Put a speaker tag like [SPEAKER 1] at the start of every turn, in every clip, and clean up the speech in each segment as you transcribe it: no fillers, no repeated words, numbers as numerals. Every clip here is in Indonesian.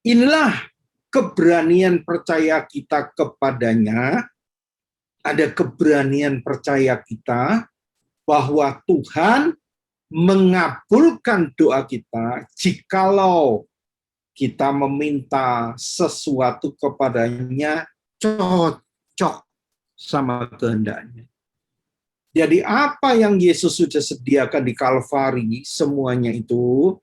[SPEAKER 1] Inilah keberanian percaya kita kepadanya, ada keberanian percaya kita bahwa Tuhan mengabulkan doa kita jikalau kita meminta sesuatu kepadanya cocok sama kehendaknya. Jadi apa yang Yesus sudah sediakan di Kalvari, semuanya itu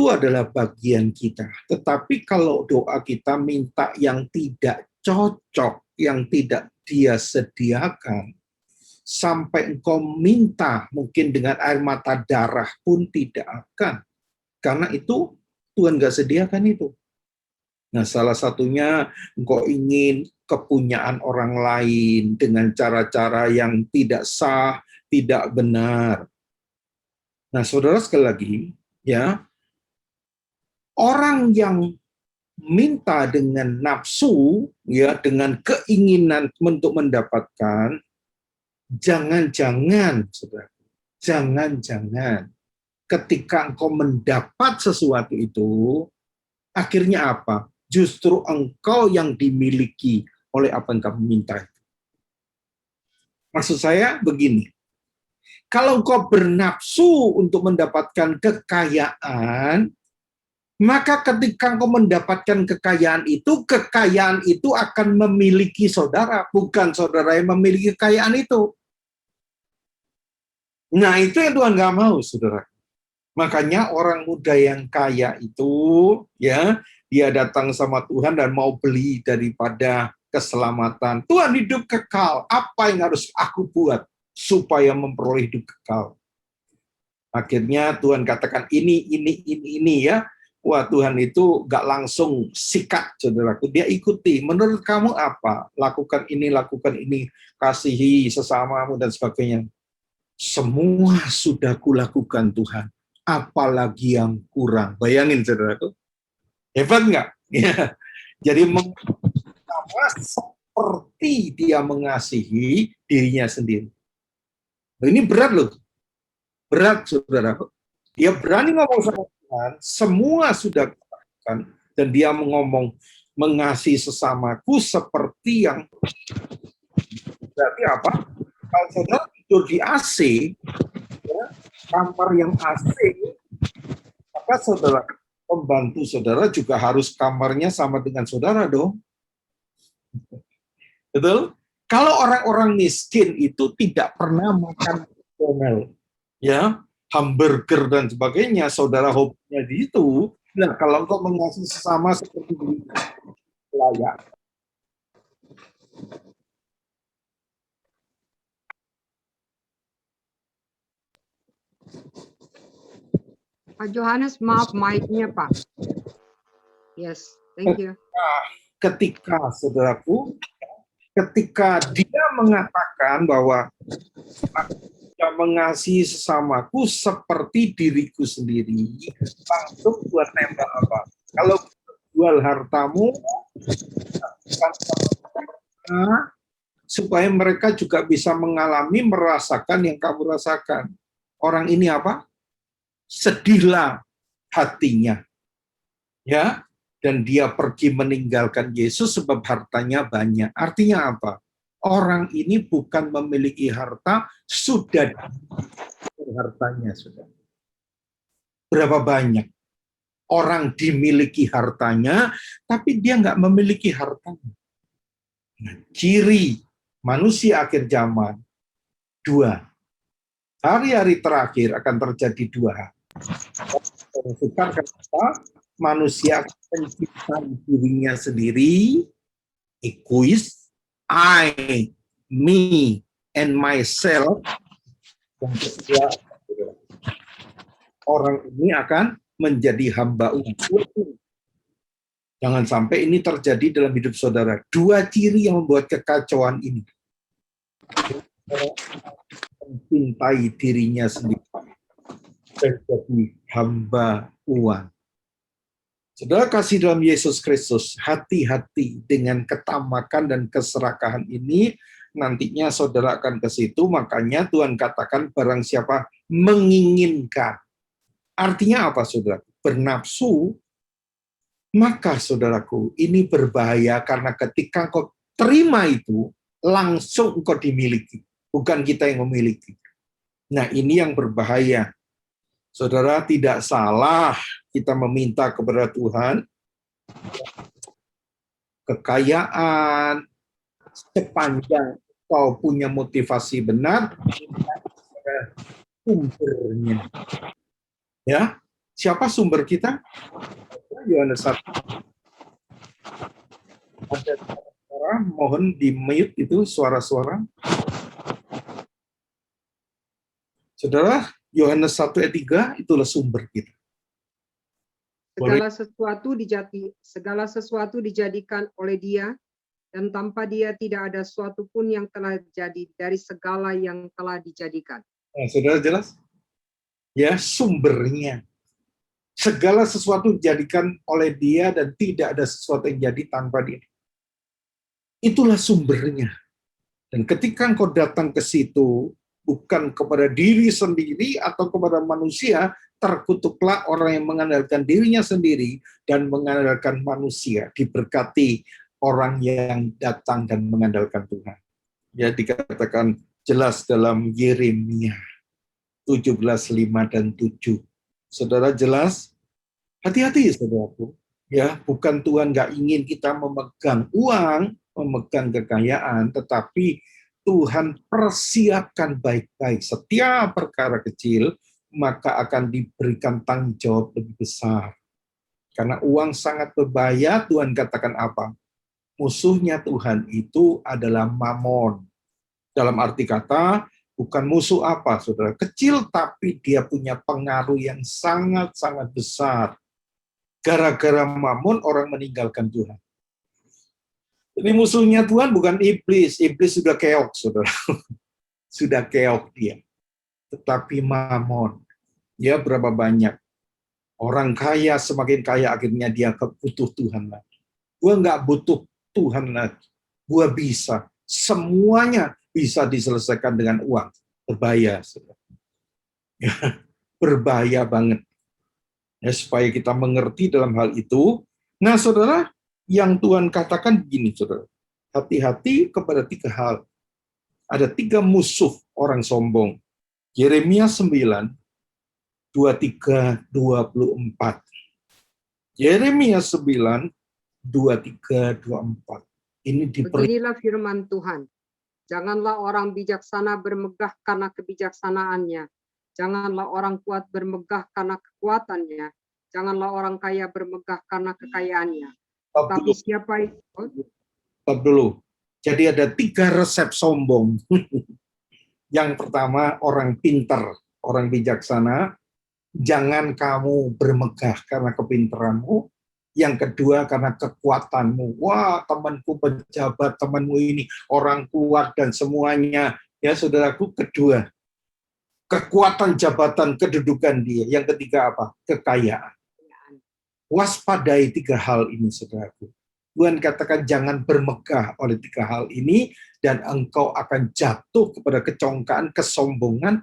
[SPEAKER 1] adalah bagian kita. Tetapi kalau doa kita minta yang tidak cocok, yang tidak Dia sediakan, sampai engkau minta mungkin dengan air mata darah pun tidak akan. Karena itu Tuhan nggak sediakan itu. Nah, salah satunya engkau ingin kepunyaan orang lain dengan cara-cara yang tidak sah, tidak benar. Nah, saudara sekali lagi, ya, orang yang minta dengan nafsu, ya, dengan keinginan untuk mendapatkan, jangan-jangan, saudara, jangan-jangan ketika engkau mendapat sesuatu itu, akhirnya apa? Justru engkau yang dimiliki oleh apa yang kamu minta. Maksud saya begini, kalau engkau bernafsu untuk mendapatkan kekayaan, maka ketika engkau mendapatkan kekayaan itu akan memiliki saudara, bukan saudara yang memiliki kekayaan itu. Nah, itu yang Tuhan nggak mau, saudara. Makanya orang muda yang kaya itu, ya, dia datang sama Tuhan dan mau beli daripada keselamatan. Tuhan, hidup kekal, apa yang harus aku buat supaya memperoleh hidup kekal? Akhirnya Tuhan katakan ini ya. Wah, Tuhan itu gak langsung sikat, saudaraku. Dia ikuti. Menurut kamu apa? Lakukan ini, kasihi sesamamu dan sebagainya. Semua sudah kulakukan Tuhan. Apalagi yang kurang. Bayangin, saudaraku. Hebat nggak? Ya. Jadi sama seperti dia mengasihi dirinya sendiri. Nah, ini berat loh. Berat, saudaraku. Dia berani ngomong sama Tuhan, semua sudah kulakukan, dan dia ngomong mengasihi sesamaku seperti yang, berarti apa? Kalau saudara tidur di AC, ya, kamar yang AC, maka saudara, pembantu saudara juga harus kamarnya sama dengan saudara dong. Betul? Kalau orang-orang miskin itu tidak pernah makan McDonald, ya, hamburger dan sebagainya, saudara hobinya di itu. Nah, kalau engkau mengasihi sesama seperti ini, layak.
[SPEAKER 2] Pak Johannes, maaf mic-nya, Pak. Yes, thank you.
[SPEAKER 1] Ketika, saudaraku, ketika dia mengatakan bahwa dia mengasihi sesamaku seperti diriku sendiri, langsung buat tembak apa? Kalau jual hartamu, supaya mereka juga bisa mengalami, merasakan yang kamu rasakan. Orang ini apa? Sedihlah hatinya, ya, dan dia pergi meninggalkan Yesus sebab hartanya banyak. Artinya apa? Orang ini bukan memiliki harta, sudah hartanya sudah. Berapa banyak orang dimiliki hartanya, tapi dia nggak memiliki hartanya. Nah, ciri manusia akhir zaman dua. Hari-hari terakhir akan terjadi dua hal. Manusia mencintai dirinya sendiri, egois, I, me, and myself. Yang kedua, orang ini akan menjadi hamba uang. Jangan sampai ini terjadi dalam hidup saudara. Dua ciri yang membuat kekacauan ini. Mencintai dirinya sendiri dan jadi hamba uang. Saudara kasih dalam Yesus Kristus, hati-hati dengan ketamakan dan keserakahan ini, nantinya saudara akan ke situ, makanya Tuhan katakan barang siapa menginginkan. Artinya apa, saudara? Bernafsu, Maka saudaraku, ini berbahaya karena ketika engkau terima itu, langsung engkau dimiliki. Bukan kita yang memiliki. Nah, ini yang berbahaya. Saudara, tidak salah kita meminta kepada Tuhan kekayaan, sepanjang kau punya motivasi benar, sumbernya. Ya, siapa sumber kita? Yohanes 1. Ada suara, mohon di mute itu suara-suara. Saudara, Yohanes 1 ayat 3 itulah sumber kita.
[SPEAKER 2] Segala sesuatu dijadikan oleh Dia, dan tanpa Dia tidak ada sesuatu pun yang telah jadi dari segala yang telah dijadikan.
[SPEAKER 1] Nah, saudara jelas? Ya, sumbernya. Segala sesuatu dijadikan oleh Dia dan tidak ada sesuatu yang jadi tanpa Dia. Itulah sumbernya. Dan ketika engkau datang ke situ, bukan kepada diri sendiri atau kepada manusia, terkutuklah orang yang mengandalkan dirinya sendiri dan mengandalkan manusia. Diberkati orang yang datang dan mengandalkan Tuhan. Ya, dikatakan jelas dalam Yeremia 17:5 dan 7. Saudara jelas, hati-hati saudaraku. Ya, bukan Tuhan nggak ingin kita memegang uang, memegang kekayaan, tetapi Tuhan persiapkan baik-baik setiap perkara kecil, maka akan diberikan tanggung jawab lebih besar. Karena uang sangat berbahaya, Tuhan katakan apa? Musuhnya Tuhan itu adalah mamon. Dalam arti kata, bukan musuh apa, saudara. Kecil, tapi dia punya pengaruh yang sangat-sangat besar. Gara-gara mamon, orang meninggalkan Tuhan. Jadi musuhnya Tuhan bukan iblis. Iblis sudah keok, saudara. Sudah keok dia. Tetapi mamon. Ya, berapa banyak. Orang kaya, semakin kaya, akhirnya dia butuh Tuhan lagi. Gua nggak butuh Tuhan lagi. Gua bisa. Semuanya bisa diselesaikan dengan uang. Berbahaya, saudara. Ya, berbahaya banget. Ya, supaya kita mengerti dalam hal itu. Nah, saudara, yang Tuhan katakan begini, saudara. Hati-hati kepada 3 hal. Ada 3 musuh orang sombong. Yeremia 9, 23, 24. Yeremia 9, 23, 24. Ini
[SPEAKER 2] Beginilah firman Tuhan. Janganlah orang bijaksana bermegah karena kebijaksanaannya. Janganlah orang kuat bermegah karena kekuatannya. Janganlah orang kaya bermegah karena kekayaannya. Tapi siapa itu?
[SPEAKER 1] Stop dulu. Jadi ada 3 resep sombong. Yang pertama, orang pintar, orang bijaksana. Jangan kamu bermegah karena kepintaranmu. Yang kedua, karena kekuatanmu. Wah, temanku pejabat, temanmu ini orang kuat dan semuanya. Ya, saudaraku, kedua, kekuatan jabatan, kedudukan dia. Yang ketiga apa? Kekayaan. Waspadai 3 hal ini, saudaraku. Tuhan katakan jangan bermegah oleh 3 hal ini, dan engkau akan jatuh kepada kecongkaan, kesombongan.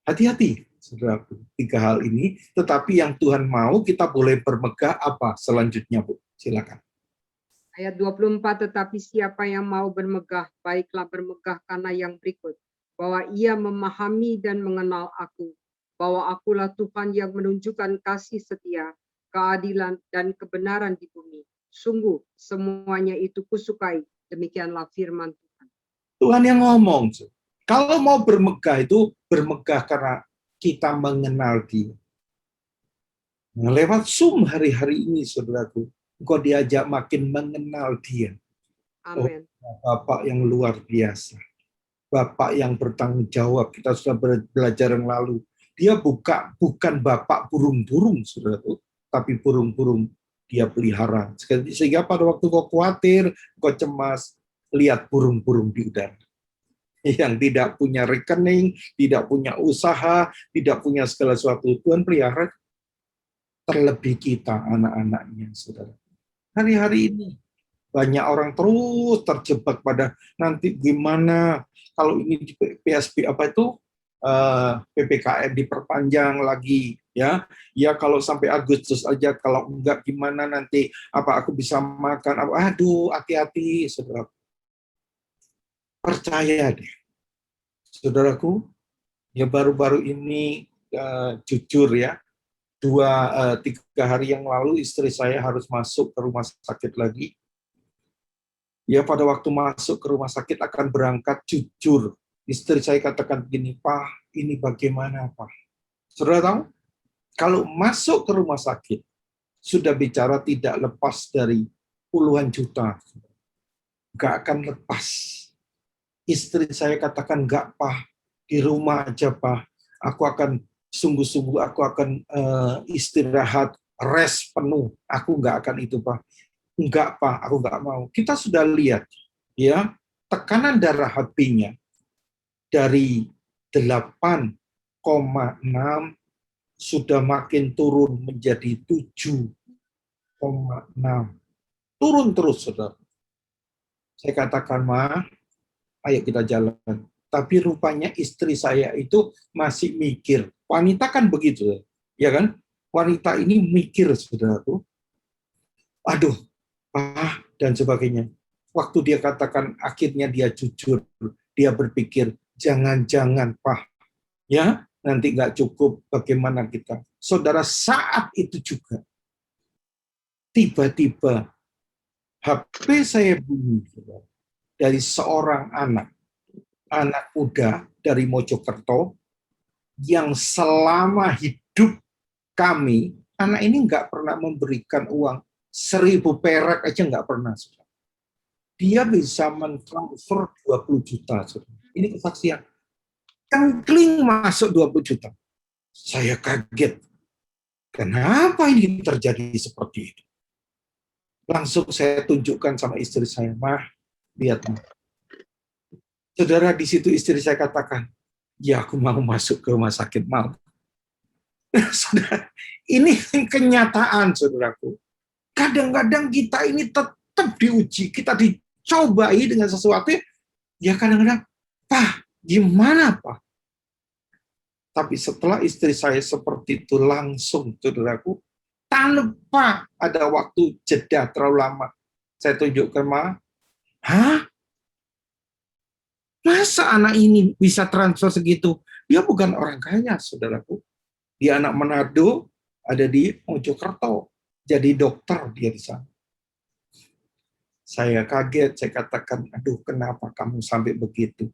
[SPEAKER 1] Hati-hati, saudaraku, 3 hal ini. Tetapi yang Tuhan mau, kita boleh bermegah apa selanjutnya, Bu? Silakan.
[SPEAKER 2] Ayat 24, tetapi siapa yang mau bermegah, baiklah bermegah karena yang berikut. Bahwa ia memahami dan mengenal aku. Bahwa akulah Tuhan yang menunjukkan kasih setia, keadilan, dan kebenaran di bumi. Sungguh, semuanya itu kusukai. Demikianlah firman Tuhan.
[SPEAKER 1] Tuhan yang ngomong. Kalau mau bermegah itu, bermegah karena kita mengenal Dia. Nah, lewat Zoom hari-hari ini, saudaraku, engkau diajak makin mengenal Dia.
[SPEAKER 2] Amin.
[SPEAKER 1] Oh, Bapak yang luar biasa. Bapak yang bertanggung jawab. Kita sudah belajar yang lalu. Dia bukan Bapak burung-burung, saudaraku, tapi burung-burung Dia pelihara. Sehingga pada waktu kau khawatir, kau cemas, lihat burung-burung di udara. Yang tidak punya rekening, tidak punya usaha, tidak punya segala sesuatu. Tuhan pelihara, terlebih kita, anak-anaknya, saudara. Hari-hari ini, banyak orang terus terjebak pada nanti gimana, kalau ini di PSB apa itu, PPKM diperpanjang lagi, ya. Ya kalau sampai Agustus aja, kalau enggak gimana nanti apa aku bisa makan? Aduh, hati-hati, saudara. Percaya deh, saudaraku. Ya baru-baru ini jujur ya, 3 hari yang lalu istri saya harus masuk ke rumah sakit lagi. Ya pada waktu masuk ke rumah sakit akan berangkat, jujur istri saya katakan begini, Pak, ini bagaimana Pak? Saudara tahu, kalau masuk ke rumah sakit sudah bicara tidak lepas dari puluhan juta, nggak akan lepas. Istri saya katakan, nggak Pak, di rumah aja Pak, aku akan sungguh-sungguh aku akan istirahat, rest penuh. Aku nggak akan itu, Pak. Enggak, Pak, aku nggak mau. Kita sudah lihat, ya, tekanan darah HP-nya dari 8,6 sudah makin turun menjadi 7,6. Turun terus, saudara. Saya katakan, Ma, ayo kita jalan. Tapi rupanya istri saya itu masih mikir. Wanita kan begitu, ya kan? Wanita ini mikir, saudaraku. Aduh, dan sebagainya. Waktu dia katakan akhirnya dia jujur, dia berpikir jangan-jangan ya nanti nggak cukup, bagaimana kita? Saudara, saat itu juga tiba-tiba HP saya bunyi dari seorang anak muda dari Mojokerto yang selama hidup kami, anak ini nggak pernah memberikan uang 1.000 perak aja nggak pernah. Dia bisa mentransfer 20 juta. Ini kesaksian. Kengkling masuk 20 juta. Saya kaget. Kenapa ini terjadi seperti itu? Langsung saya tunjukkan sama istri saya, Mah, lihat Mah. Saudara, di situ istri saya katakan, ya aku mau masuk ke rumah sakit mal. Saudara, ini kenyataan, saudaraku. Kadang-kadang kita ini tetap diuji, kita dicobai dengan sesuatu, ya kadang-kadang, Pak, gimana Pak? Tapi setelah istri saya seperti itu langsung, saudaraku, tanpa ada waktu jeda terlalu lama, saya tunjukkan, Ma, hah? Masa anak ini bisa transfer segitu? Dia bukan orang kaya, saudaraku. Dia anak Manado, ada di Mojokerto. Jadi dokter dia di sana. Saya kaget, saya katakan, aduh kenapa kamu sampai begitu?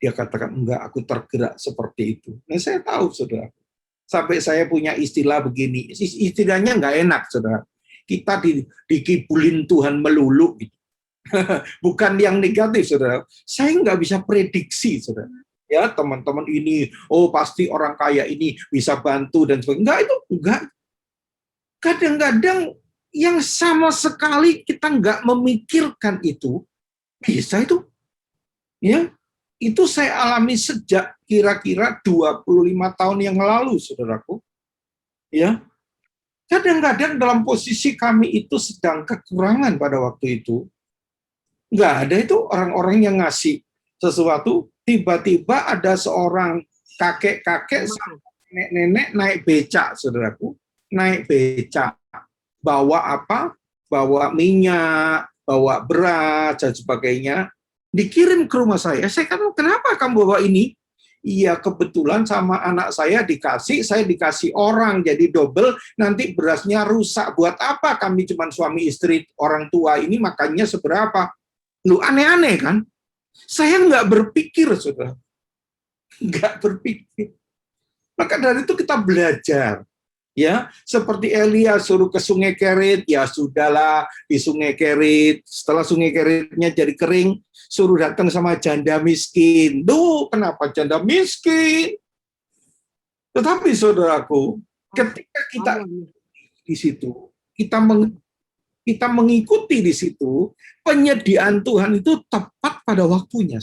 [SPEAKER 1] Dia katakan, enggak, aku tergerak seperti itu. Nah saya tahu, saudara. Sampai saya punya istilah begini, istilahnya enggak enak, saudara. Kita dikibulin Tuhan melulu, gitu. Bukan yang negatif, saudara. Saya enggak bisa prediksi, saudara. Ya teman-teman ini, oh pasti orang kaya ini bisa bantu dan sebagainya. Enggak, itu enggak. Kadang-kadang yang sama sekali kita nggak memikirkan itu, bisa itu. Ya, itu saya alami sejak kira-kira 25 tahun yang lalu, saudaraku. Ya, kadang-kadang dalam posisi kami itu sedang kekurangan pada waktu itu. Nggak ada itu orang-orang yang ngasih sesuatu, tiba-tiba ada seorang kakek-kakek, nenek-nenek naik becak, saudaraku. Naik becak. Bawa apa? Bawa minyak, bawa beras, dan sebagainya. Dikirim ke rumah saya. Saya kata, kenapa kamu bawa ini? Iya, kebetulan sama anak saya dikasih orang, jadi double, nanti berasnya rusak. Buat apa kami cuma suami istri, orang tua ini makannya seberapa? Lu aneh-aneh kan? Saya nggak berpikir, saudara. Nggak berpikir. Maka dari itu kita belajar. Ya, seperti Elia suruh ke Sungai Kerit, ya sudahlah di Sungai Kerit. Setelah Sungai Keritnya jadi kering, suruh datang sama janda miskin. Duh, kenapa janda miskin? Tetapi saudaraku, ketika kita di situ, kita mengikuti di situ, penyediaan Tuhan itu tepat pada waktunya.